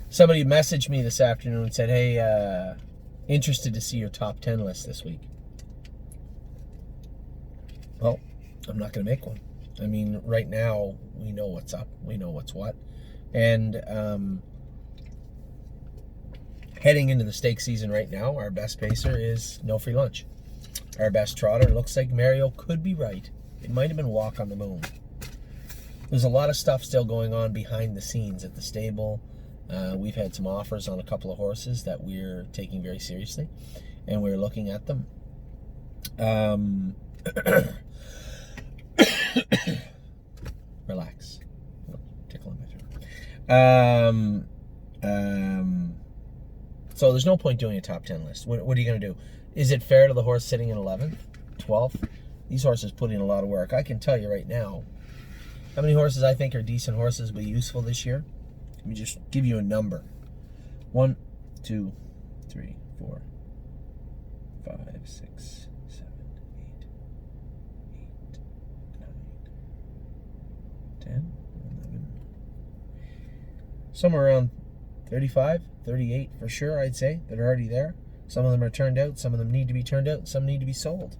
Somebody messaged me this afternoon and said, hey, interested to see your top 10 list this week. Well, I'm not going to make one. I mean, right now, we know what's up. We know what's what. And heading into the stake season right now, our best pacer is no free lunch. Our best trotter, looks like Mario could be right. It might have been Walk on the Moon. There's a lot of stuff still going on behind the scenes at the stable. We've had some offers on a couple of horses that we're taking very seriously, and we're looking at them. Relax. Tickling my throat. So there's no point doing a top 10 list. What are you going to do? Is it fair to the horse sitting in 11th, 12th? These horses put in a lot of work. I can tell you right now how many horses I think are decent horses but useful this year. Let me just give you a number. 1, 2, 3, 4, 5, 6, 7, 8, 9, 10, 11. Somewhere around 35, 38 for sure, I'd say, that are already there. Some of them are turned out, some of them need to be turned out, some need to be sold.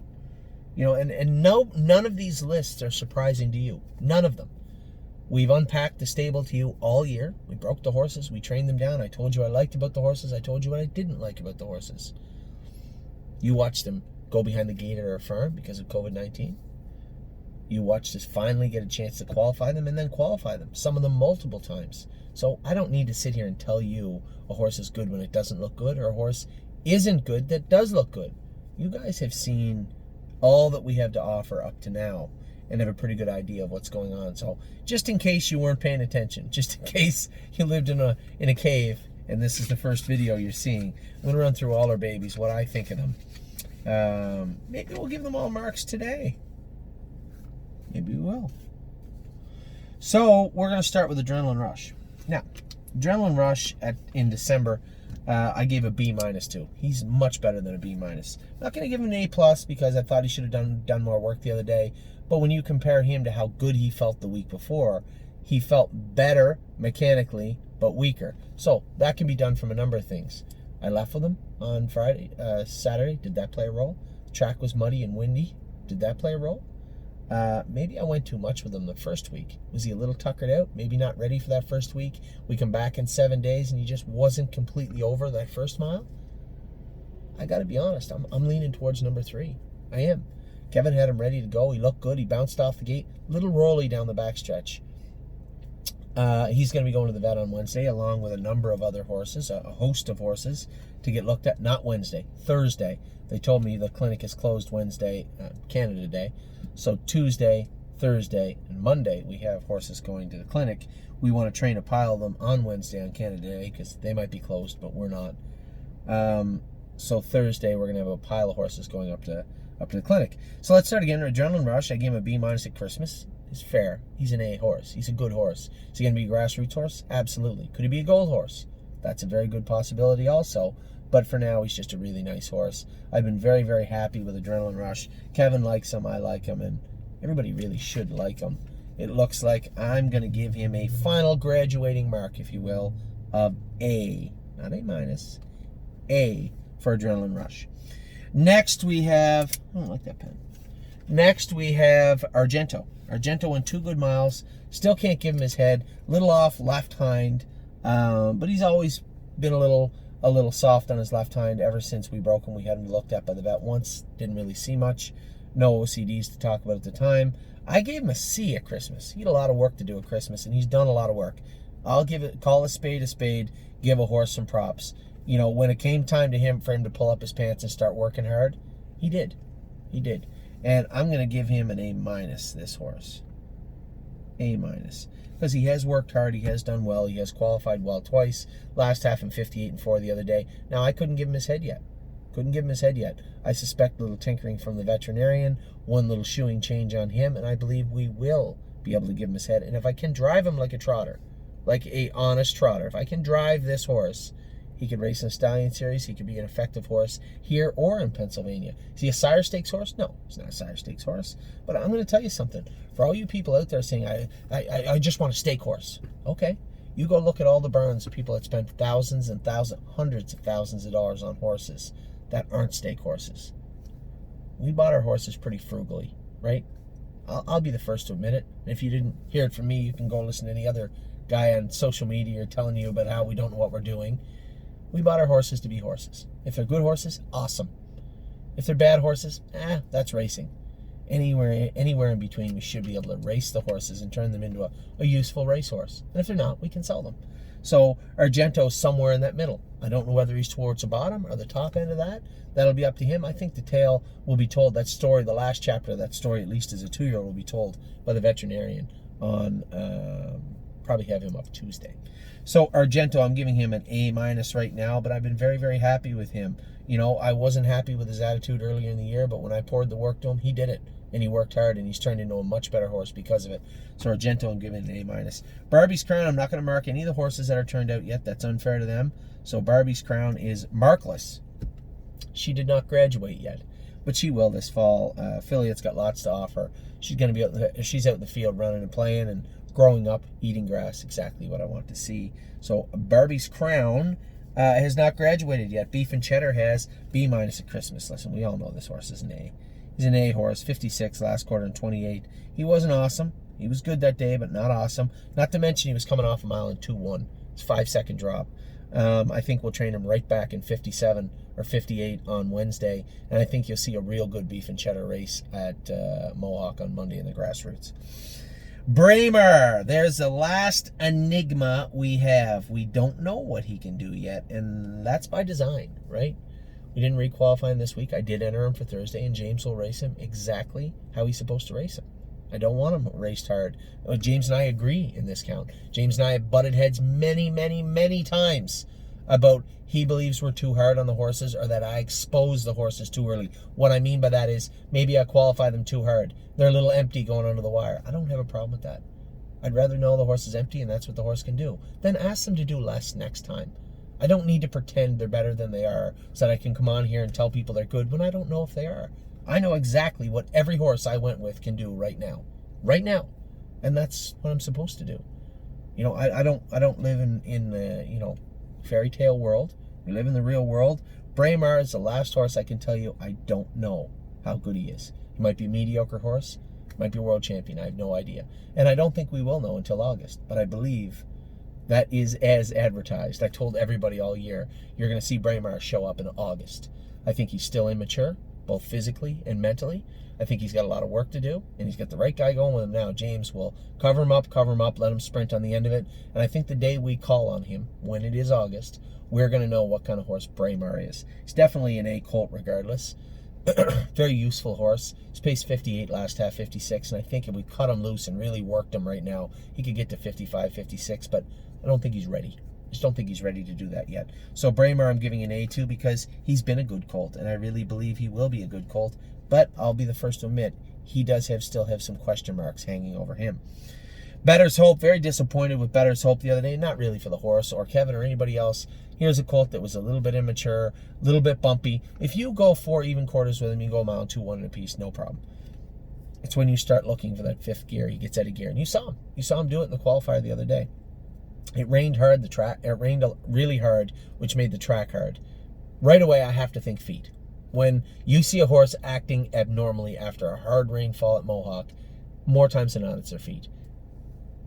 You know, and none of these lists are surprising to you. None of them. We've unpacked the stable to you all year. We broke the horses. We trained them down. I told you what I liked about the horses. I told you what I didn't like about the horses. You watched them go behind the gate at our farm because of COVID-19. You watched us finally get a chance to qualify them and then qualify them. Some of them multiple times. So I don't need to sit here and tell you a horse is good when it doesn't look good, or a horse isn't good that does look good. You guys have seen all that we have to offer up to now and have a pretty good idea of what's going on. So just in case you weren't paying attention, just in case you lived in a cave and this is the first video you're seeing, I'm going to run through all our babies, what I think of them. Maybe we'll give them all marks today. Maybe we will. So we're going to start with Adrenaline Rush. Now, Adrenaline Rush in December, I gave a B- to. He's much better than a B-. Not going to give him an A+ because I thought he should have done more work the other day. But when you compare him to how good he felt the week before, he felt better mechanically, but weaker. So that can be done from a number of things. I left with him on Saturday. Did that play a role? The track was muddy and windy. Did that play a role? Maybe I went too much with him the first week. Was he a little tuckered out? Maybe not ready for that first week. We come back in 7 days and he just wasn't completely over that first mile. I got to be honest. I'm leaning towards number 3. I am. Kevin had him ready to go. He looked good. He bounced off the gate. Little rolly down the backstretch. He's going to be going to the vet on Wednesday along with a number of other horses, a host of horses to get looked at. Not Wednesday, Thursday. They told me the clinic is closed Wednesday, Canada Day. So Tuesday, Thursday, and Monday we have horses going to the clinic. We want to train a pile of them on Wednesday on Canada Day because they might be closed, but we're not. So Thursday we're going to have a pile of horses going up to the clinic. So let's start again. Adrenaline Rush, I gave him a B- at Christmas. It's fair. He's an A horse. He's a good horse. Is he going to be a grassroots horse? Absolutely. Could he be a gold horse? That's a very good possibility also. But for now, he's just a really nice horse. I've been very, very happy with Adrenaline Rush. Kevin likes him, I like him, and everybody really should like him. It looks like I'm going to give him a final graduating mark, if you will, of A. Not A-, A for Adrenaline Rush. Next we have, I don't like that pen. Next we have Argento. Argento went 2 good miles. Still can't give him his head. Little off left hind, but he's always been a little soft on his left hind ever since we broke him. We had him looked at by the vet once. Didn't really see much. No OCDs to talk about at the time. I gave him a C at Christmas. He had a lot of work to do at Christmas, and he's done a lot of work. I'll call a spade, give a horse some props. You know, when it came time for him to pull up his pants and start working hard, he did. He did. And I'm going to give him an A-, this horse. A-. Because he has worked hard, he has done well, he has qualified well twice. Last half in 58-4 the other day. Now, I couldn't give him his head yet. I suspect a little tinkering from the veterinarian, one little shoeing change on him, and I believe we will be able to give him his head. And if I can drive him like a trotter, like a honest trotter, if I can drive this horse, he could race in a stallion series. He could be an effective horse here or in Pennsylvania. Is he a sire stakes horse? No, he's not a sire stakes horse. But I'm going to tell you something. For all you people out there saying, I just want a stake horse. Okay. You go look at all the barns, people that spent thousands and thousands, hundreds of thousands of dollars on horses that aren't stake horses. We bought our horses pretty frugally, right? I'll be the first to admit it. And if you didn't hear it from me, you can go listen to any other guy on social media telling you about how we don't know what we're doing. We bought our horses to be horses. If they're good horses, awesome. If they're bad horses, that's racing. Anywhere in between, we should be able to race the horses and turn them into a useful racehorse. And if they're not, we can sell them. So Argento's somewhere in that middle. I don't know whether he's towards the bottom or the top end of that. That'll be up to him. I think the tale will be told, that story, the last chapter of that story, at least as a 2-year-old, will be told by the veterinarian on, probably have him up Tuesday. So Argento, I'm giving him an A- right now, but I've been very, very happy with him. You know, I wasn't happy with his attitude earlier in the year, but when I poured the work to him, he did it. And he worked hard, and he's turned into a much better horse because of it. So Argento, I'm giving an A-. Barbie's Crown, I'm not going to mark any of the horses that are turned out yet. That's unfair to them. So Barbie's Crown is markless. She did not graduate yet, but she will this fall. Fillies got lots to offer. She's going to be she's out in the field running and playing and growing up, eating grass, exactly what I want to see. So Barbie's Crown has not graduated yet. Beef and Cheddar has B- at Christmas. Listen, we all know this horse is an A. He's an A horse, 56 last quarter and 28. He wasn't awesome. He was good that day, but not awesome. Not to mention he was coming off a mile and 2-1. It's a 5-second drop. I think we'll train him right back in 57 or 58 on Wednesday, and I think you'll see a real good Beef and Cheddar race at Mohawk on Monday in the grassroots. Braemar, there's the last enigma we have. We don't know what he can do yet, and that's by design, right? We didn't requalify him this week. I did enter him for Thursday, and James will race him exactly how he's supposed to race him. I don't want him raced hard. James and I agree in this count. James and I have butted heads many, many, many times about he believes we're too hard on the horses or that I expose the horses too early. What I mean by that is maybe I qualify them too hard. They're a little empty going under the wire. I don't have a problem with that. I'd rather know the horse is empty and that's what the horse can do. Then ask them to do less next time. I don't need to pretend they're better than they are so that I can come on here and tell people they're good when I don't know if they are. I know exactly what every horse I went with can do right now. Right now. And that's what I'm supposed to do. You know, I don't live in the, you know, fairy tale world. We live in the real world. Braemar is the last horse I can tell you I don't know how good he is. He might be a mediocre horse. He might be a world champion. I have no idea. And I don't think we will know until August. But I believe that is as advertised. I told everybody all year, you're going to see Braemar show up in August. I think he's still immature, both physically and mentally. I think he's got a lot of work to do, and he's got the right guy going with him now. James will cover him up, let him sprint on the end of it. And I think the day we call on him, when it is August, we're going to know what kind of horse Braemar is. He's definitely an A colt regardless. Very useful horse. He's paced 58 last half, 56, and I think if we cut him loose and really worked him right now, he could get to 55, 56, but I don't think he's ready. I just don't think he's ready to do that yet. So Braemar I'm giving an A to because he's been a good colt, and I really believe he will be a good colt, but I'll be the first to admit he does still have some question marks hanging over him. Better's Hope, very disappointed with Better's Hope the other day. Not really for the horse or Kevin or anybody else. Here's a colt that was a little bit immature, a little bit bumpy. If you go 4 even quarters with him, you go a mile 2-1 in a piece, no problem. It's when you start looking for that 5th gear, he gets out of gear. And you saw him. You saw him do it in the qualifier the other day. It rained hard, it rained really hard, which made the track hard. Right away, I have to think feet. When you see a horse acting abnormally after a hard rainfall at Mohawk, more times than not, it's their feet.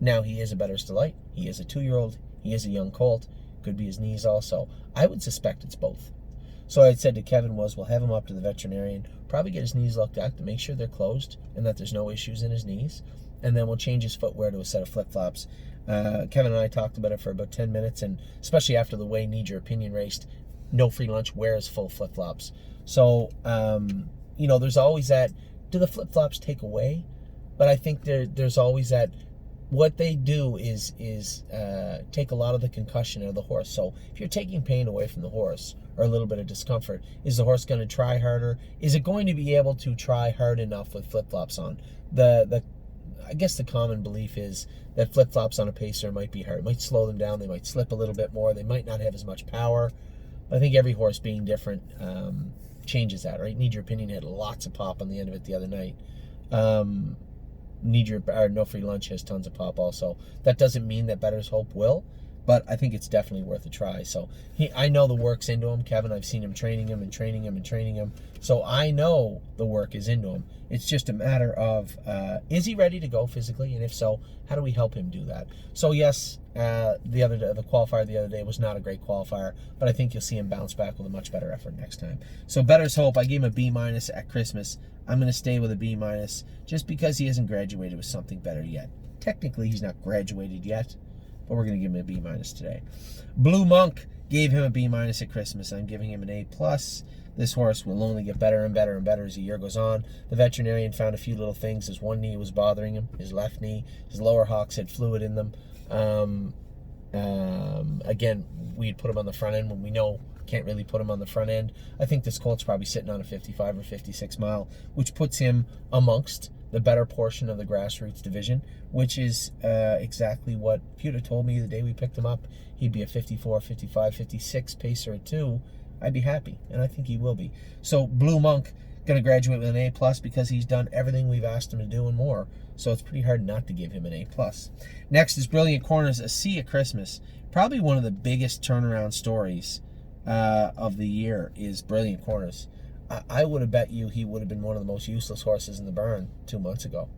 Now, he is a Better's Delight. He is a 2-year-old. He is a young colt. Could be his knees also. I would suspect it's both. So I said to Kevin we'll have him up to the veterinarian, probably get his knees looked at to make sure they're closed and that there's no issues in his knees. And then we'll change his footwear to a set of flip-flops. Kevin and I talked about it for about 10 minutes, and especially after the way Need Your Opinion raced, no free lunch, wears full flip-flops. So, you know, there's always that, do the flip-flops take away? But I think there's always that, what they do is take a lot of the concussion out of the horse. So if you're taking pain away from the horse, or a little bit of discomfort, is the horse going to try harder? Is it going to be able to try hard enough with flip-flops on? I guess the common belief is that flip-flops on a pacer might be hard. It might slow them down. They might slip a little bit more. They might not have as much power. But I think every horse being different changes that, right? Need Your Opinion had lots of pop on the end of it the other night. No Free Lunch has tons of pop also. That doesn't mean that Better's Hope will. but I think it's definitely worth a try. So I know the work's into him, Kevin. I've seen him training him and training him and training him. So I know the work is into him. It's just a matter of, is he ready to go physically? And if so, how do we help him do that? So yes, the qualifier the other day was not a great qualifier, but I think you'll see him bounce back with a much better effort next time. So better's hope. I gave him a B- at Christmas. I'm going to stay with a B- just because he hasn't graduated with something better yet. Technically, he's not graduated yet, but we're going to give him a B- today. Blue Monk gave him a B- at Christmas. I'm giving him an A+. This horse will only get better and better and better as the year goes on. The veterinarian found a few little things. His one knee was bothering him, his left knee. His lower hocks had fluid in them. Again, we'd put him on the front end when we know can't really put him on the front end. I think this colt's probably sitting on a 55 or 56 mile, which puts him amongst the better portion of the grassroots division, which is exactly what Pewter told me the day we picked him up. He'd be a 54, 55, 56 pacer at 2. I'd be happy, and I think he will be. So Blue Monk going to graduate with an A+ because he's done everything we've asked him to do and more. So it's pretty hard not to give him an A+. Next is Brilliant Corners, a C at Christmas. Probably one of the biggest turnaround stories of the year is Brilliant Corners. I would have bet you he would have been one of the most useless horses in the barn 2 months ago.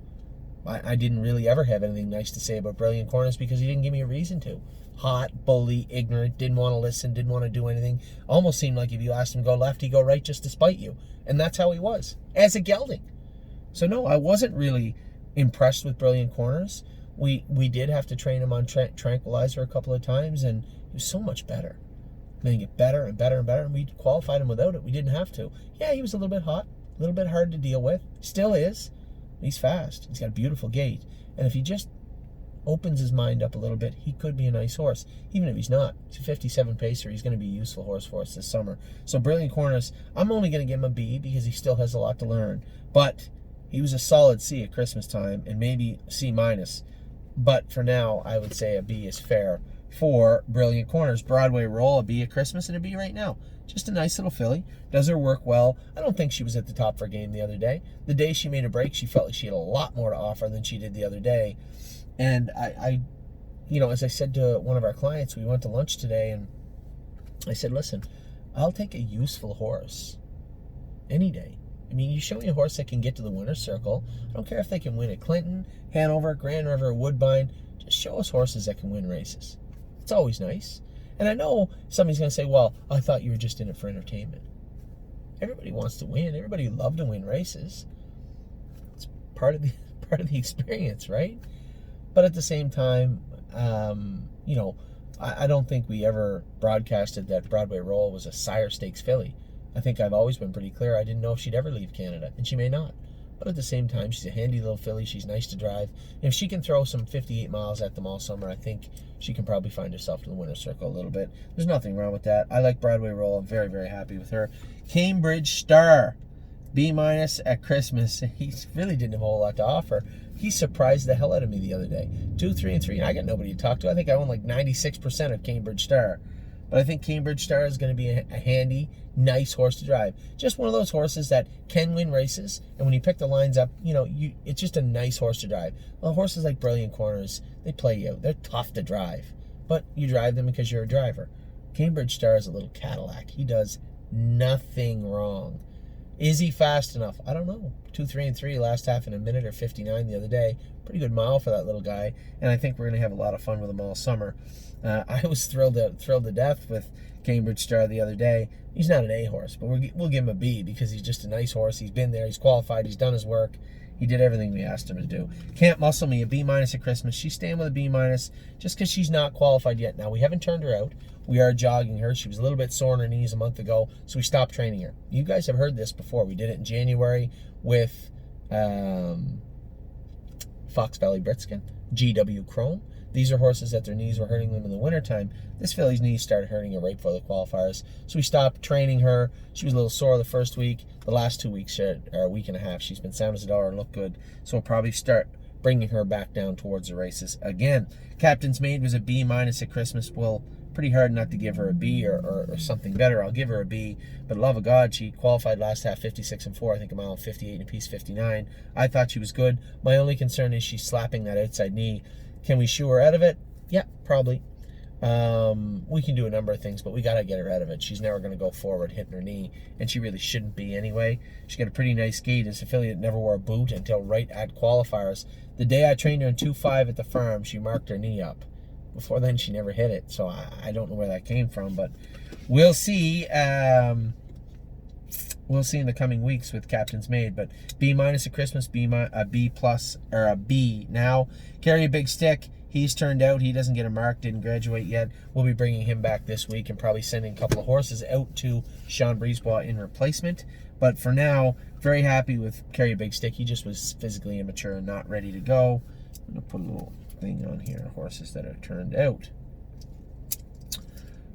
I didn't really ever have anything nice to say about Brilliant Corners because he didn't give me a reason to. Hot, bully, ignorant, didn't want to listen, didn't want to do anything. Almost seemed like if you asked him to go left, he'd go right just to spite you. And that's how he was, as a gelding. So no, I wasn't really impressed with Brilliant Corners. We did have to train him on Tranquilizer a couple of times, and he was so much better. Then he get better and better and better, and we qualified him without it. We didn't have to. Yeah, he was a little bit hot, a little bit hard to deal with. Still is. He's fast. He's got a beautiful gait. And if he just opens his mind up a little bit, he could be a nice horse. Even if he's not. He's a 57 pacer. He's going to be a useful horse for us this summer. So Brilliant Corners, I'm only going to give him a B because he still has a lot to learn. But he was a solid C at Christmas time and maybe C-. But for now, I would say a B is fair for Brilliant Corners. Broadway Roll, a B at Christmas and a B right now. Just a nice little filly. Does her work well. I don't think she was at the top of her game the other day. The day she made a break, she felt like she had a lot more to offer than she did the other day. And I as I said to one of our clients, we went to lunch today, and I said, listen, I'll take a useful horse any day. I mean, you show me a horse that can get to the winner's circle. I don't care if they can win at Clinton, Hanover, Grand River, Woodbine. Just show us horses that can win races. It's always nice. And I know somebody's going to say, well, I thought you were just in it for entertainment. Everybody wants to win. Everybody would love to win races. It's part of the experience, right? But at the same time, I don't think we ever broadcasted that Broadway Roll was a sire stakes filly. I think I've always been pretty clear. I didn't know if she'd ever leave Canada, and she may not. But at the same time, she's a handy little filly. She's nice to drive. And if she can throw some 58 miles at them all summer, I think she can probably find herself in the winner's circle a little bit. There's nothing wrong with that. I like Broadway Roll. I'm very, very happy with her. Cambridge Star, B- at Christmas. He really didn't have a whole lot to offer. He surprised the hell out of me the other day. 2, 3, and 3, and I got nobody to talk to. I think I own like 96% of Cambridge Star. But I think Cambridge Star is going to be a handy, nice horse to drive. Just one of those horses that can win races, and when you pick the lines up, it's just a nice horse to drive. Well, horses like Brilliant Corners, they play you out. They're tough to drive, but you drive them because you're a driver. Cambridge Star is a little Cadillac. He does nothing wrong. Is he fast enough? I don't know. 2, 3, and 3 last half in a minute or 59 the other day. Pretty good mile for that little guy, and I think we're going to have a lot of fun with him all summer. I was thrilled to death with Cambridge Star the other day. He's not an A horse, but we'll give him a B because he's just a nice horse. He's been there. He's qualified. He's done his work. He did everything we asked him to do. Can't Muscle Me, a B- at Christmas. She's staying with a B- just because she's not qualified yet. Now, we haven't turned her out. We are jogging her. She was a little bit sore on her knees a month ago, so we stopped training her. You guys have heard this before. We did it in January with Fox Valley Britskin, GW Chrome. These are horses that their knees were hurting them in the wintertime. This filly's knees started hurting her right before the qualifiers. So we stopped training her. She was a little sore the first week. The last 2 weeks, or a week and a half, she's been sound as a dollar and looked good. So we'll probably start bringing her back down towards the races again. Captain's Maid was a B- at Christmas. Well, pretty hard not to give her a B or something better. I'll give her a B. But love of God, she qualified last half 56 and 4. I think a mile 58 and a piece 59. I thought she was good. My only concern is she's slapping that outside knee. Can we shoo her out of it? Yeah, probably. We can do a number of things, but we got to get her out of it. She's never going to go forward hitting her knee, and she really shouldn't be anyway. She got a pretty nice gait. This affiliate never wore a boot until right at qualifiers. The day I trained her in 2.5 at the farm, she marked her knee up. Before then, she never hit it, so I don't know where that came from, but we'll see. We'll see in the coming weeks with Captain's Made, but B- at Christmas, a B+, or a B now. Carry a big stick. He's turned out. He doesn't get a mark, didn't graduate yet. We'll be bringing him back this week and probably sending a couple of horses out to Sean Brisebois in replacement. But for now, very happy with Carry a Big Stick. He just was physically immature and not ready to go. I'm going to put a little thing on here, horses that are turned out.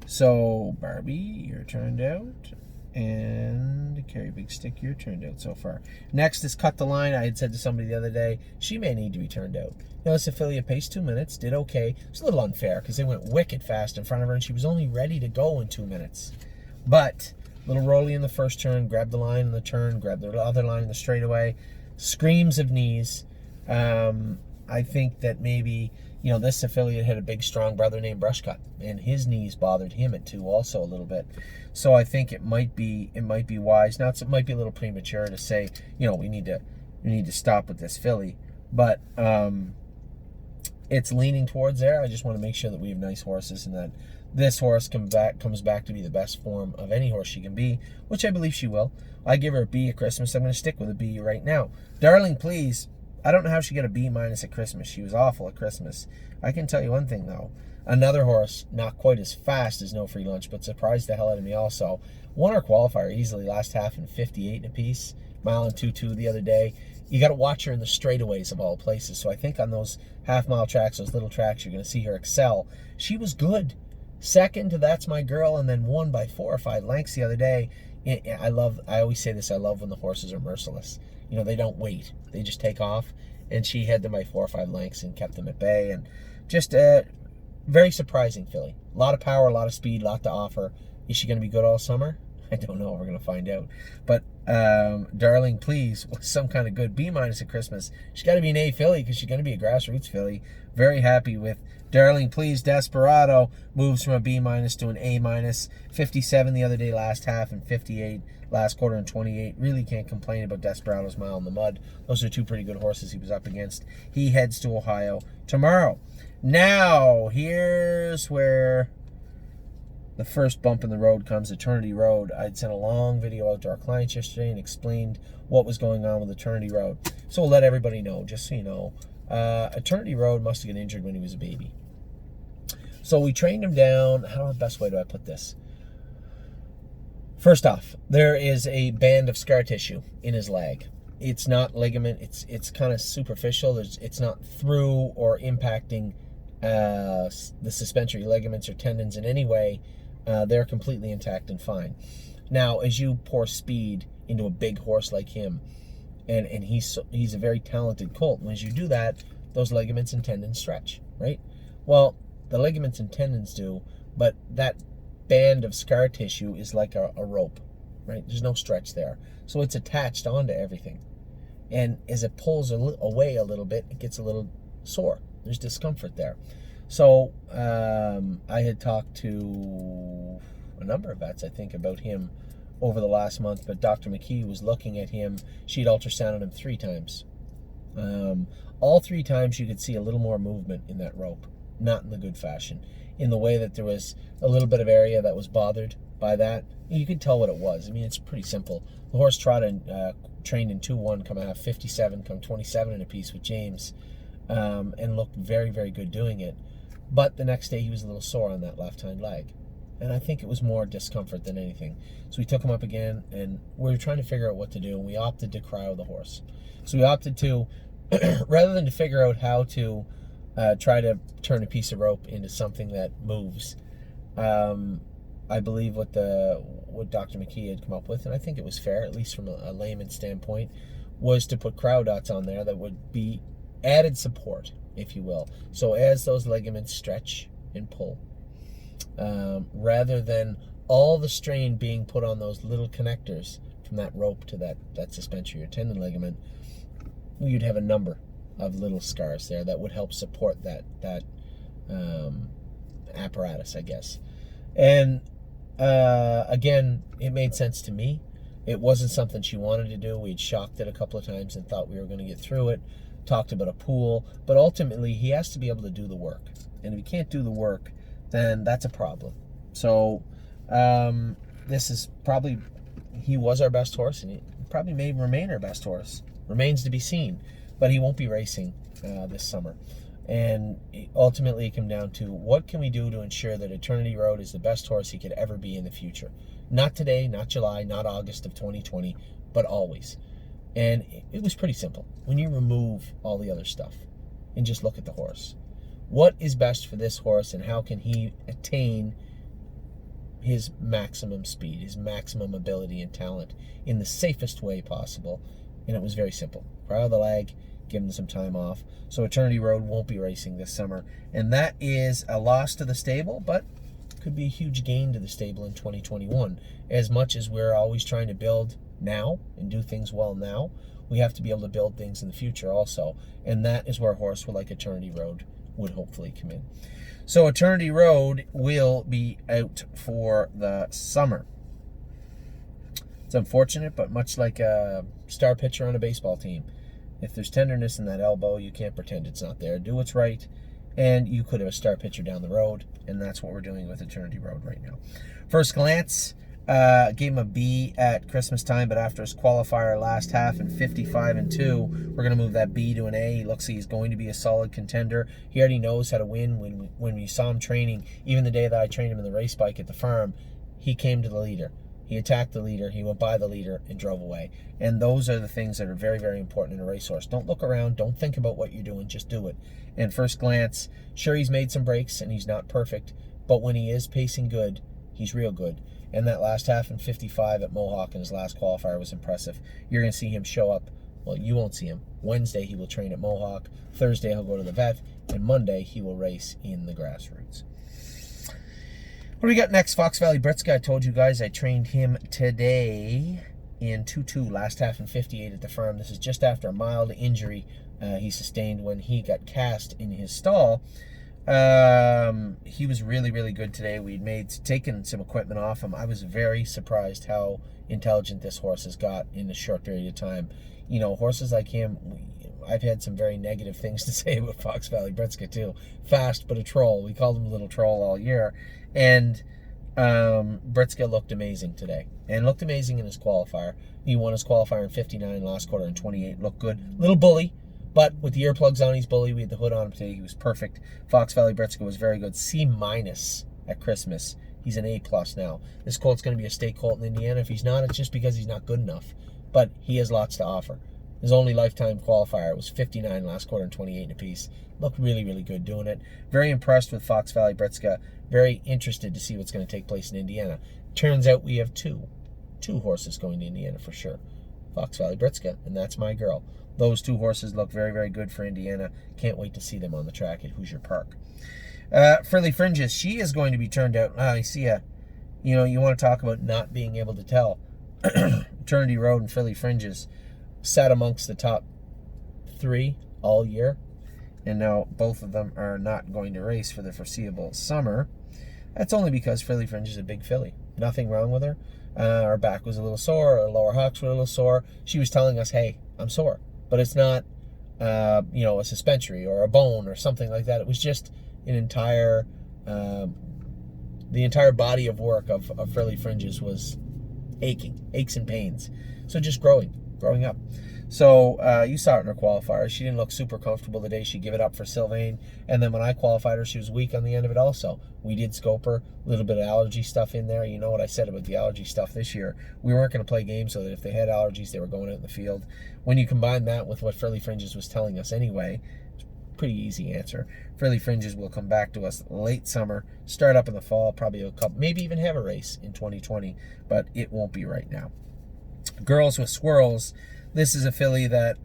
So, Barbie, you're turned out. And Carry a Big Stick, you're turned out so far. Next is Cut the Line. I had said to somebody the other day, she may need to be turned out. You know, this affiliate paced 2 minutes, did okay. It's a little unfair because they went wicked fast in front of her and she was only ready to go in 2 minutes. But, little rolly in the first turn, grabbed the line in the turn, grabbed the other line in the straightaway. Screams of knees. I think that maybe, you know, this affiliate had a big, strong brother named Brushcut, and his knees bothered him at 2 also a little bit. So I think it might be wise. Now it might be a little premature to say, you know, we need to stop with this filly, but it's leaning towards there. I just want to make sure that we have nice horses and that this horse comes back to be the best form of any horse she can be, which I believe she will. I give her a B at Christmas. I'm going to stick with a B right now. Darling Please. I don't know how she got a B- at Christmas. She was awful at Christmas. I can tell you one thing, though. Another horse, not quite as fast as No Free Lunch, but surprised the hell out of me also. Won our qualifier easily, last half in 58 and a piece. Mile and 2.2 the other day. You got to watch her in the straightaways of all places. So I think on those half-mile tracks, those little tracks, you're going to see her excel. She was good. Second to That's My Girl, and then won by 4 or 5 lengths the other day. I always say this, I love when the horses are merciless. You know, they don't wait. They just take off. And she had them by 4 or 5 lengths and kept them at bay. And just a very surprising filly. A lot of power, a lot of speed, a lot to offer. Is she going to be good all summer? I don't know. We're going to find out. But Darling Please was some kind of good B- at Christmas. She's got to be an A filly because she's going to be a grassroots filly. Very happy with Darling Please. Desperado moves from a B- to an A-. 57 the other day last half and 58 last quarter and 28. Really can't complain about Desperado's Mile in the Mud. Those are 2 pretty good horses he was up against. He heads to Ohio tomorrow. Now, here's where the first bump in the road comes, Eternity Road. I'd sent a long video out to our clients yesterday and explained what was going on with Eternity Road. So we'll let everybody know, just so you know. Eternity Road must have gotten injured when he was a baby. So we trained him down. How the best way do I put this? First off, there is a band of scar tissue in his leg. It's not ligament. It's kind of superficial. It's not through or impacting the suspensory ligaments or tendons in any way. They're completely intact and fine. Now, as you pour speed into a big horse like him, and he's a very talented colt, and as you do that, those ligaments and tendons stretch, right? Well, the ligaments and tendons do, but that band of scar tissue is like a rope, right? There's no stretch there. So it's attached onto everything. And as it pulls away a little bit, it gets a little sore. There's discomfort there. So I had talked to a number of vets, I think, about him over the last month, but Dr. McKee was looking at him. She'd ultrasounded him 3 times. All 3 times you could see a little more movement in that rope, not in the good fashion, in the way that there was a little bit of area that was bothered by that. You could tell what it was. I mean, it's pretty simple. The horse trotted, trained in 2-1, come out 57, come 27 in a piece with James, and looked very, very good doing it. But the next day he was a little sore on that left hind leg. And I think it was more discomfort than anything. So we took him up again, and we were trying to figure out what to do, and we opted to cryo the horse. So we opted to, rather than to figure out how to try to turn a piece of rope into something that moves, I believe what Dr. McKee had come up with, and I think it was fair, at least from a layman's standpoint, was to put cryo dots on there that would be added support, if you will. So as those ligaments stretch and pull, rather than all the strain being put on those little connectors from that rope to that suspensory or tendon ligament, you'd have a number of little scars there that would help support that apparatus, I guess. And again, it made sense to me. It wasn't something she wanted to do. We'd shocked it a couple of times and thought we were going to get through it. Talked about a pool. But ultimately, he has to be able to do the work. And if he can't do the work, then that's a problem. So this is probably, he was our best horse, and he probably may remain our best horse. Remains to be seen. But he won't be racing this summer. And ultimately, it came down to what can we do to ensure that Eternity Road is the best horse he could ever be in the future. Not today, not July, not August of 2020, but always. And it was pretty simple. When you remove all the other stuff and just look at the horse, what is best for this horse, and how can he attain his maximum speed, his maximum ability and talent in the safest way possible? And it was very simple. Cryo the lag, give him some time off. So Eternity Road won't be racing this summer. And that is a loss to the stable, but could be a huge gain to the stable in 2021. As much as we're always trying to build now and do things well now, we have to be able to build things in the future also. And that is where a horse like Eternity Road would hopefully come in. So Eternity Road will be out for the summer. It's unfortunate, but much like a star pitcher on a baseball team, if there's tenderness in that elbow, you can't pretend it's not there. Do what's right, and you could have a star pitcher down the road, and that's what we're doing with Eternity Road right now. First glance, gave him a B at Christmas time, but after his qualifier last half in 55-2, we're going to move that B to an A. He looks like he's going to be a solid contender. He already knows how to win. When we saw him training, even the day that I trained him in the race bike at the farm, he came to the leader. He attacked the leader, he went by the leader, and drove away. And those are the things that are very, very important in a racehorse. Don't look around, don't think about what you're doing, just do it. And first glance, sure, he's made some breaks, and he's not perfect, but when he is pacing good, he's real good. And that last half in 55 at Mohawk in his last qualifier was impressive. You're going to see him show up. Well, you won't see him. Wednesday, he will train at Mohawk. Thursday, he'll go to the vet. And Monday, he will race in the grassroots. What do we got next? Fox Valley Britska. I told you guys I trained him today in 2-2, last half in 58 at the farm. This is just after a mild injury he sustained when he got cast in his stall. He was really, really good today. We'd taken some equipment off him. I was very surprised how intelligent this horse has got in a short period of time. You know, horses like him, I've had some very negative things to say about Fox Valley Britska too. Fast, but a troll. We called him a little troll all year. And Britska looked amazing today. And looked amazing in his qualifier. He won his qualifier in 59, last quarter in 28. Looked good. Little bully. But with the earplugs on, he's bully. We had the hood on him today. He was perfect. Fox Valley Britska was very good. C- at Christmas. He's an A+ now. This colt's going to be a state colt in Indiana. If he's not, it's just because he's not good enough. But he has lots to offer. His only lifetime qualifier was 59 last quarter and 28 apiece. Looked really, really good doing it. Very impressed with Fox Valley Britska. Very interested to see what's going to take place in Indiana. Turns out we have two horses going to Indiana for sure. Fox Valley Britska, and that's my girl. Those two horses look very, very good for Indiana. Can't wait to see them on the track at Hoosier Park. Frilly Fringes, she is going to be turned out. I see you want to talk about not being able to tell. Eternity Road and Frilly Fringes sat amongst the top 3 all year. And now both of them are not going to race for the foreseeable summer. That's only because Frilly Fringe is a big filly. Nothing wrong with her. Her back was a little sore. Her lower hocks were a little sore. She was telling us, hey, I'm sore. But it's not, a suspensory or a bone or something like that. It was just an entire, the entire body of work of Frilly Fringes was aches and pains. So just growing up. So you saw it in her qualifier. She didn't look super comfortable the day she gave it up for Sylvain. And then when I qualified her, she was weak on the end of it also. We did scope her, a little bit of allergy stuff in there. You know what I said about the allergy stuff this year. We weren't going to play games so that if they had allergies, they were going out in the field. When you combine that with what Frilly Fringes was telling us anyway, pretty easy answer. Frilly Fringes will come back to us late summer, start up in the fall, probably a couple, maybe even have a race in 2020, but it won't be right now. Girls with Swirls. This is a filly that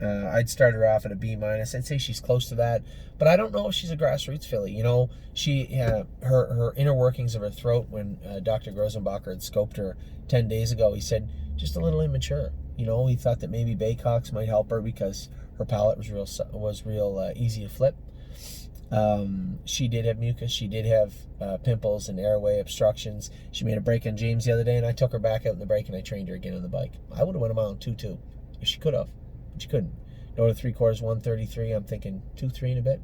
I'd start her off at a B-. I'd say she's close to that, but I don't know if she's a grassroots filly. You know, she her inner workings of her throat when Dr. Grosenbacher had scoped her 10 days ago, he said just a little immature. You know, he thought that maybe Baycox might help her because her palate was real easy to flip. She did have mucus. She did have pimples and airway obstructions. She made a break on James the other day, and I took her back out in the break, and I trained her again on the bike. I would have went a mile in 2:2 if she could have, but she couldn't. No to 3/4, 1:33. I'm thinking 2:3 and a bit.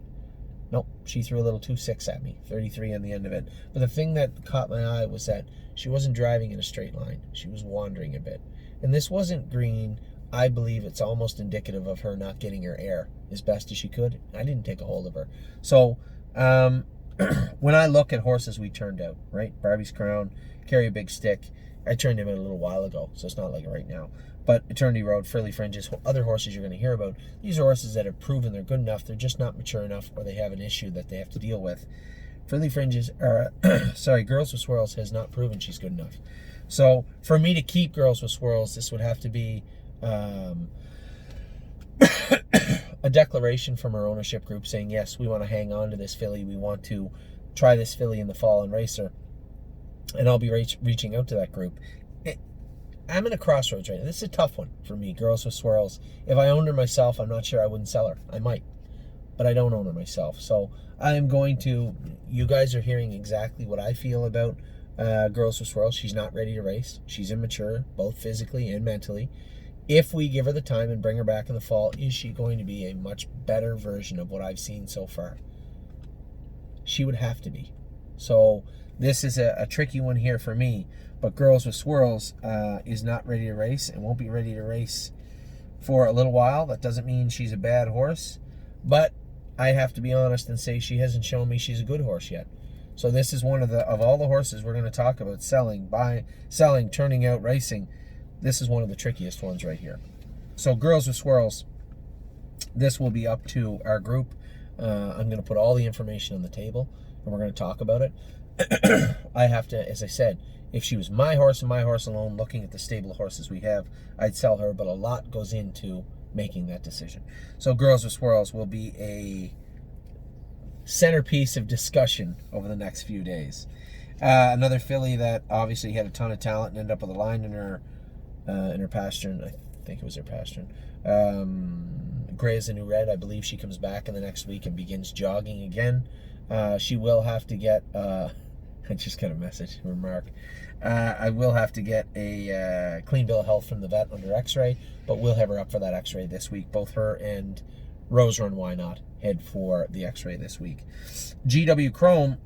Nope, she threw a little 2:6 at me, 33 on the end of it. But the thing that caught my eye was that she wasn't driving in a straight line. She was wandering a bit. And this wasn't green. I believe it's almost indicative of her not getting her air as best as she could. I didn't take a hold of her. So when I look at horses we turned out, right? Barbie's Crown, Carry a Big Stick. I turned him out a little while ago, so it's not like right now. But Eternity Road, Frilly Fringes, other horses you're going to hear about, these are horses that have proven they're good enough. They're just not mature enough, or they have an issue that they have to deal with. Frilly Fringes, Girls with Swirls has not proven she's good enough. So for me to keep Girls with Swirls, this would have to be a declaration from our ownership group saying, yes, we want to hang on to this filly. We want to try this filly in the fall and race her. And I'll be reaching out to that group. I'm in a crossroads right now. This is a tough one for me, Girls with Swirls. If I owned her myself, I'm not sure I wouldn't sell her. I might, but I don't own her myself. So I'm going to, you guys are hearing exactly what I feel about Girls with Swirls. She's not ready to race. She's immature, both physically and mentally. If we give her the time and bring her back in the fall, is she going to be a much better version of what I've seen so far? She would have to be. So this is a tricky one here for me. But Girls with Swirls is not ready to race and won't be ready to race for a little while. That doesn't mean she's a bad horse. But I have to be honest and say she hasn't shown me she's a good horse yet. So this is one of all the horses we're going to talk about selling, turning out, racing. This is one of the trickiest ones right here. So Girls with Swirls, this will be up to our group. I'm going to put all the information on the table, and we're going to talk about it. I have to, as I said, if she was my horse and my horse alone, looking at the stable of horses we have, I'd sell her, but a lot goes into making that decision. So Girls with Swirls will be a centerpiece of discussion over the next few days. Another filly that obviously had a ton of talent and ended up with a line in her pasture. I think it was her pasture. Gray is a New Red. I believe she comes back in the next week and begins jogging again. She will have to get... I just got a message from Mark. I will have to get a clean bill of health from the vet under x-ray, but we'll have her up for that x-ray this week. Both her and Rose Run Why Not head for the x-ray this week. GW Chrome,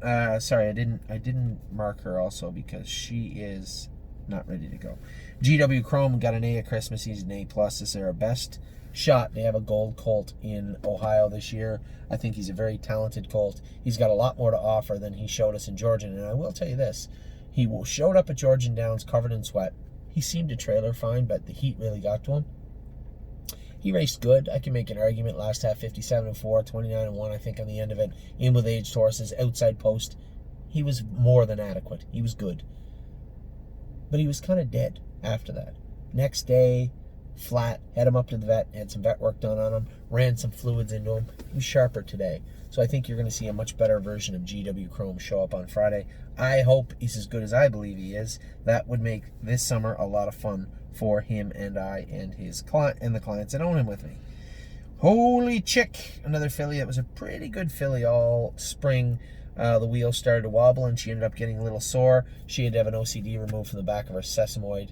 sorry, I didn't mark her also because she is not ready to go. GW Chrome got an A at Christmas. He's an A+. This is their best shot. They have a gold colt in Ohio this year. I think he's a very talented colt. He's got a lot more to offer than he showed us in Georgian. And I will tell you this, he showed up at Georgian Downs covered in sweat. He seemed to trailer fine, but the heat really got to him. He raced good. I can make an argument. Last half 57-4, 29-1, I think, on the end of it. In with aged horses, outside post. He was more than adequate. He was good. But he was kind of dead after that. Next day, flat, had him up to the vet, had some vet work done on him, ran some fluids into him. He was sharper today. So I think you're going to see a much better version of GW Chrome show up on Friday. I hope he's as good as I believe he is. That would make this summer a lot of fun for him and I and his client and the clients that own him with me. Holy Chick, another filly that was a pretty good filly all spring. The wheels started to wobble and she ended up getting a little sore. She had to have an OCD removed from the back of her sesamoid.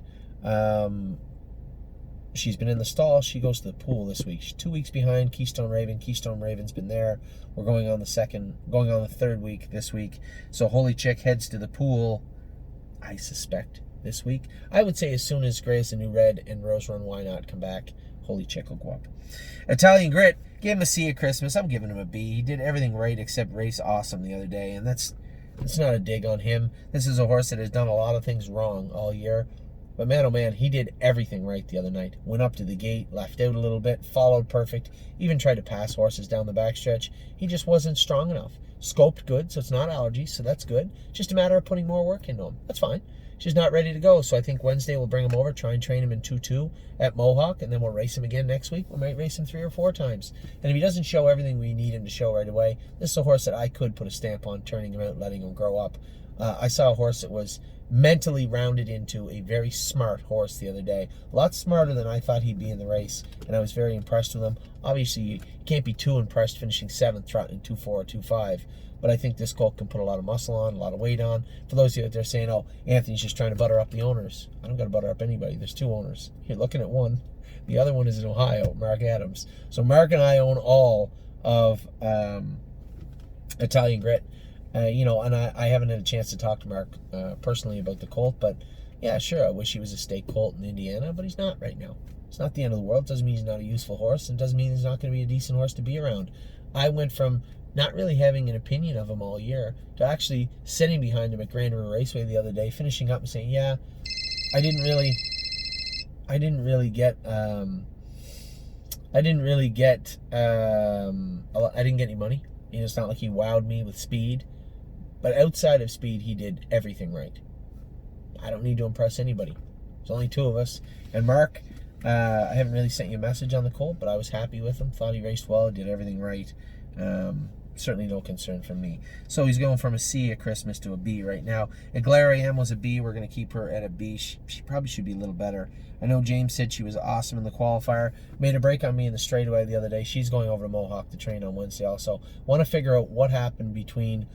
She's been in the stall. She goes to the pool this week. She's 2 weeks behind Keystone Raven. Keystone Raven's been there. We're going on the third week this week. So Holy Chick heads to the pool, I suspect, this week. I would say as soon as Grace and New Red and Rose Run Why Not come back, Holy Chick will go up. Italian Grit, gave him a C at Christmas. I'm giving him a B. He did everything right except race awesome the other day, and it's not a dig on him. This is a horse that has done a lot of things wrong all year. But man, oh man, he did everything right the other night. Went up to the gate, left out a little bit, followed perfect, even tried to pass horses down the backstretch. He just wasn't strong enough. Scoped good, so it's not allergies, so that's good. Just a matter of putting more work into him. That's fine. just not ready to go. So I think Wednesday we'll bring him over, try and train him in 2-2 at Mohawk, and then we'll race him again next week. We might race him 3 or 4 times. And if he doesn't show everything we need him to show right away, this is a horse that I could put a stamp on, turning him out, letting him grow up. I saw a horse that was mentally rounded into a very smart horse the other day. A lot smarter than I thought he'd be in the race, and I was very impressed with him. Obviously, you can't be too impressed finishing 7th, trotting 2-4 or 2-5, but I think this colt can put a lot of muscle on, a lot of weight on. For those of you out there saying, oh, Anthony's just trying to butter up the owners. I don't got to butter up anybody. There's 2 owners. You're looking at one. The other one is in Ohio, Mark Adams. So Mark and I own all of Italian Grit. And I haven't had a chance to talk to Mark personally about the colt, but yeah, sure, I wish he was a state colt in Indiana, but he's not right now. It's not the end of the world. Doesn't mean he's not a useful horse, and doesn't mean he's not going to be a decent horse to be around. I went from not really having an opinion of him all year to actually sitting behind him at Grand River Raceway the other day, finishing up and saying, yeah, I didn't really get any money. It's not like he wowed me with speed. But outside of speed, he did everything right. I don't need to impress anybody. There's only 2 of us. And Mark, I haven't really sent you a message on the colt, but I was happy with him. Thought he raced well, did everything right. Certainly no concern from me. So he's going from a C at Christmas to a B right now. At Glary was a B. We're going to keep her at a B. She probably should be a little better. I know James said she was awesome in the qualifier. Made a break on me in the straightaway the other day. She's going over to Mohawk to train on Wednesday also. Want to figure out what happened between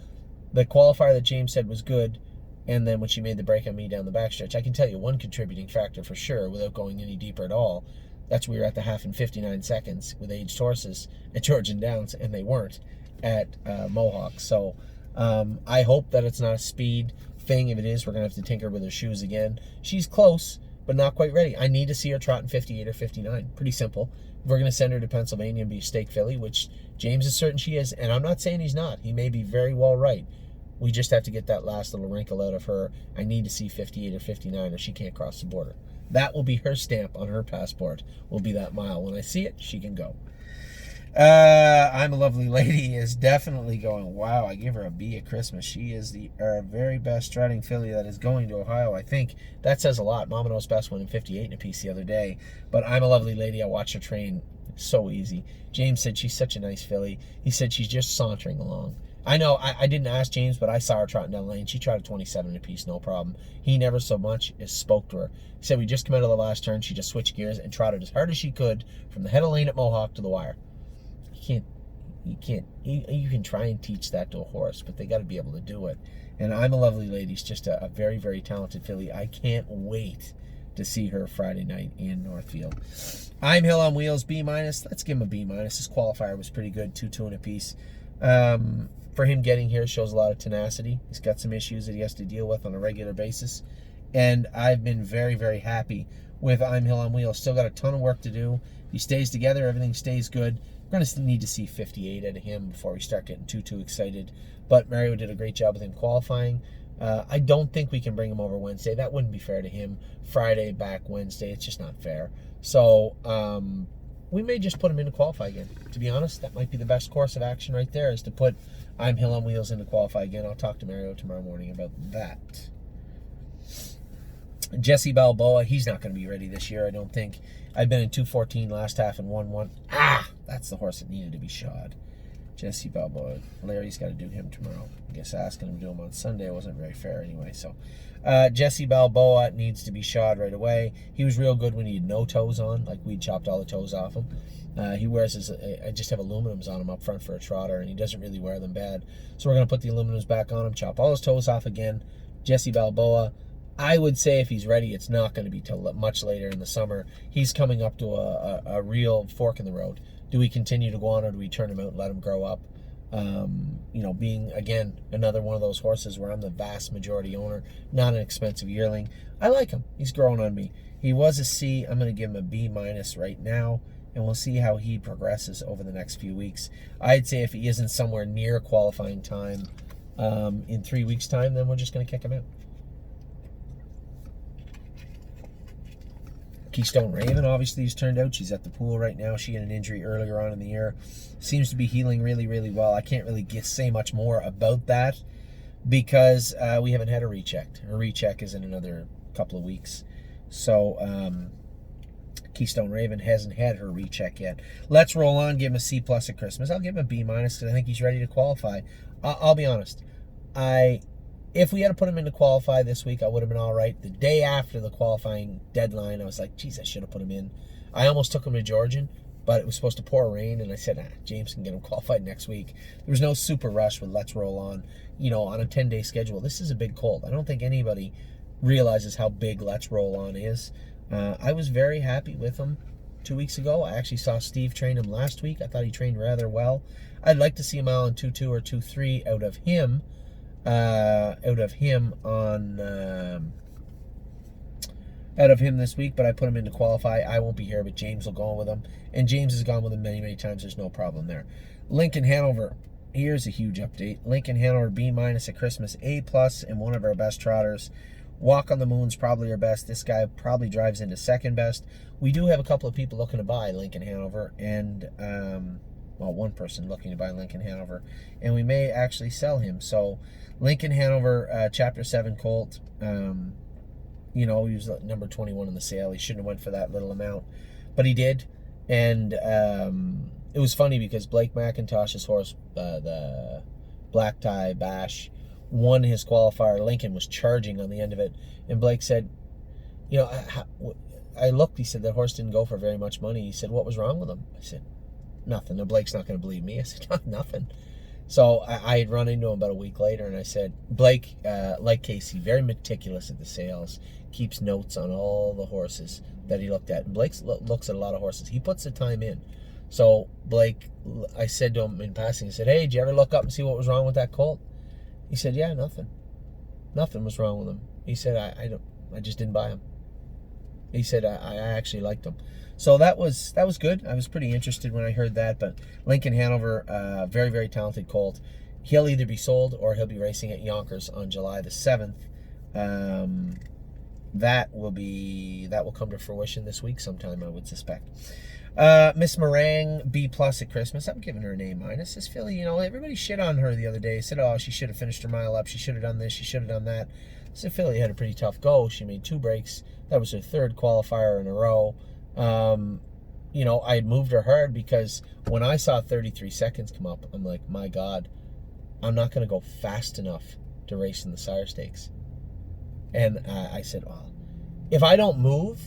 the qualifier that James said was good and then when she made the break on me down the backstretch. I can tell you one contributing factor for sure without going any deeper at all. That's we were at the half in 59 seconds with aged horses at Georgian Downs, and they weren't at Mohawk. So I hope that it's not a speed thing. If it is, we're going to have to tinker with her shoes again. She's close, but not quite ready. I need to see her trot in 58 or 59. Pretty simple. If we're going to send her to Pennsylvania and be a stake filly, which James is certain she is, and I'm not saying he's not. He may be very well right. We just have to get that last little wrinkle out of her. I need to see 58 or 59 or she can't cross the border. That will be her stamp on her passport, will be that mile. When I see it, she can go. I'm a Lovely Lady is definitely going, wow, I give her a B at Christmas. She is the very best striding filly that is going to Ohio. I think that says a lot. Mama Knows Best went in 58 in a piece the other day. But I'm a Lovely Lady. I watched her train. So easy. James said she's such a nice filly. He said she's just sauntering along. I know, I didn't ask James, but I saw her trotting down the lane. She trotted 27 in a piece, no problem. He never so much as spoke to her. He said we just come out of the last turn. She just switched gears and trotted as hard as she could from the head of lane at Mohawk to the wire. You can try and teach that to a horse, but they got to be able to do it. And I'm a Lovely Lady's just a very, very talented filly. I can't wait to see her Friday night in Northfield. I'm Hill on Wheels, B-. Let's give him a B-. His qualifier was pretty good, 2-2 in a piece. For him getting here shows a lot of tenacity. He's got some issues that he has to deal with on a regular basis. And I've been very, very happy with I'm Hill on Wheels. Still got a ton of work to do. He stays together. Everything stays good. We're going to need to see 58 out of him before we start getting too excited. But Mario did a great job with him qualifying. I don't think we can bring him over Wednesday. That wouldn't be fair to him. Friday, back Wednesday. It's just not fair. So we may just put him in to qualify again. To be honest, that might be the best course of action right there, is to put I'm Hill on Wheels in to qualify again. I'll talk to Mario tomorrow morning about that. Jesse Balboa, he's not going to be ready this year, I don't think. I've been in 214 last half and 1-1. That's the horse that needed to be shod. Jesse Balboa. Larry's got to do him tomorrow. I guess asking him to do him on Sunday wasn't very fair anyway. So Jesse Balboa needs to be shod right away. He was real good when he had no toes on, like we chopped all the toes off him. He wears his, I just have aluminums on him up front for a trotter, and he doesn't really wear them bad. So we're going to put the aluminums back on him, chop all his toes off again. Jesse Balboa, I would say if he's ready, it's not going to be till much later in the summer. He's coming up to a real fork in the road. Do we continue to go on, or do we turn him out and let him grow up? Being, again, another one of those horses where I'm the vast majority owner, not an expensive yearling. I like him. He's growing on me. He was a C. I'm going to give him a B- right now, and we'll see how he progresses over the next few weeks. I'd say if he isn't somewhere near qualifying time in 3 weeks' time, then we're just going to kick him out. Keystone Raven, obviously, has turned out. She's at the pool right now. She had an injury earlier on in the year. Seems to be healing really, really well. I can't really say much more about that. because we haven't had her rechecked. Her recheck is in another couple of weeks. So Keystone Raven hasn't had her recheck yet. Let's Roll On, give him a C+ at Christmas. I'll give him a B- because I think he's ready to qualify. I'll be honest. If we had to put him in to qualify this week, I would have been all right. The day after the qualifying deadline, I was like, geez, I should have put him in. I almost took him to Georgian, but it was supposed to pour rain, and I said, James can get him qualified next week. There was no super rush with Let's Roll On, on a 10-day schedule. This is a big colt. I don't think anybody realizes how big Let's Roll On is. I was very happy with him 2 weeks ago. I actually saw Steve train him last week. I thought he trained rather well. I'd like to see a mile in 2.2 or 2.3 out of him this week, but I put him in to qualify. I won't be here, but James will go with him, and James has gone with him many times. There's no problem there. Lincoln Hanover, here's a huge update. Lincoln Hanover B- at Christmas, A+, and one of our best trotters. Walk on the Moon's probably our best. This guy probably drives into second best. We do have a couple of people looking to buy Lincoln Hanover, and one person looking to buy Lincoln Hanover, and we may actually sell him. So Lincoln Hanover, Chapter 7 colt. He was number 21 in the sale. He shouldn't have went for that little amount, but he did. And it was funny because Blake McIntosh's horse, the Black Tie Bash, won his qualifier. Lincoln was charging on the end of it, and Blake said, I looked, he said, that horse didn't go for very much money. He said, what was wrong with him? I said, nothing. And Blake's not going to believe me. I said, nothing. So I had run into him about a week later, and I said, Blake, like Casey, very meticulous at the sales, keeps notes on all the horses that he looked at. And Blake looks at a lot of horses. He puts the time in. So Blake, I said to him in passing, I said, hey, did you ever look up and see what was wrong with that colt? He said, yeah, nothing. Nothing was wrong with him. He said, I just didn't buy him. He said, I actually liked him. So that was good. I was pretty interested when I heard that. But Lincoln Hanover, very, very talented colt. He'll either be sold or he'll be racing at Yonkers on July the 7th. That will come to fruition this week sometime, I would suspect. Miss Meringue, B+ at Christmas. I'm giving her an A-. This filly, everybody shit on her the other day. Said, oh, she should have finished her mile up. She should have done this. She should have done that. This filly had a pretty tough go. She made 2 breaks. That was her 3rd qualifier in a row. I had moved her hard because when I saw 33 seconds come up, I'm like, my God, I'm not going to go fast enough to race in the Sire Stakes. And I said, well, if I don't move,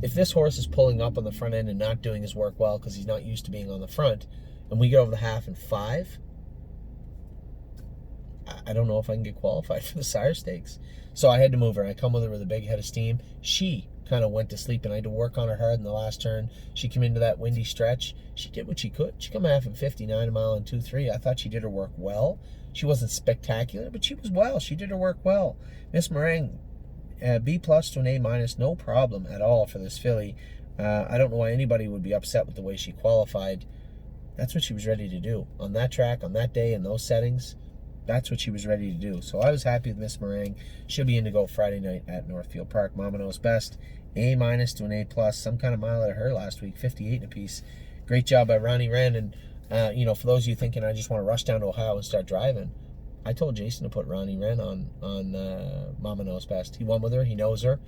if this horse is pulling up on the front end and not doing his work well because he's not used to being on the front, and we get over the half in 5, I don't know if I can get qualified for the Sire Stakes. So I had to move her. I come with her with a big head of steam. She kind of went to sleep, and I had to work on her hard in the last turn. She came into that windy stretch. She did what she could. She come half in 59, a mile in 2.3. I thought she did her work well. She wasn't spectacular, but she was well. She did her work well. Miss Meringue, B+ to an A-, no problem at all for this filly. I don't know why anybody would be upset with the way she qualified. That's what she was ready to do. On that track, on that day, in those settings, that's what she was ready to do. So I was happy with Miss Meringue. She'll be in to go Friday night at Northfield Park. Mama Knows Best, A- to an A+. Some kind of mile out of her last week, 58 apiece. Great job by Ronnie Wren. And, for those of you thinking I just want to rush down to Ohio and start driving, I told Jason to put Ronnie Wren on Mama Knows Best. He won with her. He knows her.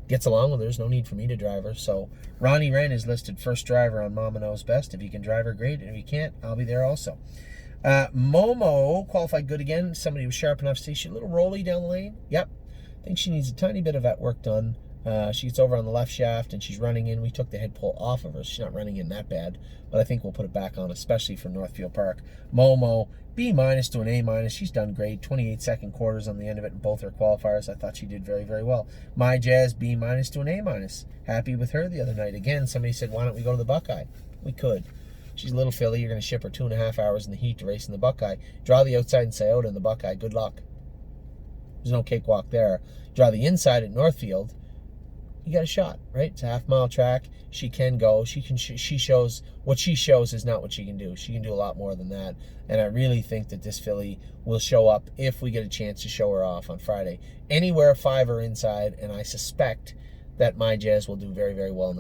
Gets along with her. There's no need for me to drive her. So Ronnie Wren is listed first driver on Mama Knows Best. If he can drive her, great. And if he can't, I'll be there also. Momo qualified good again. Somebody was sharp enough to see she's a little rolly down the lane. Yep. I think she needs a tiny bit of that work done. She gets over on the left shaft and she's running in. We took the head pull off of her. She's not running in that bad, but I think we'll put it back on, especially for Northfield Park. Momo, B- to an A-. She's done great. 28 second quarters on the end of it in both her qualifiers. I thought she did very, very well. My Jazz, B- to an A-. Happy with her the other night. Again, somebody said, why don't we go to the Buckeye? We could. She's a little filly. You're going to ship her 2.5 hours in the heat to race in the Buckeye. Draw the outside and Scioto in the Buckeye. Good luck. There's no cakewalk there. Draw the inside at Northfield. You got a shot, right? It's a half-mile track. She can go. She shows what she shows is not what she can do. She can do a lot more than that. And I really think that this filly will show up if we get a chance to show her off on Friday. Anywhere 5 or inside, and I suspect that My Jazz will do very, very well in the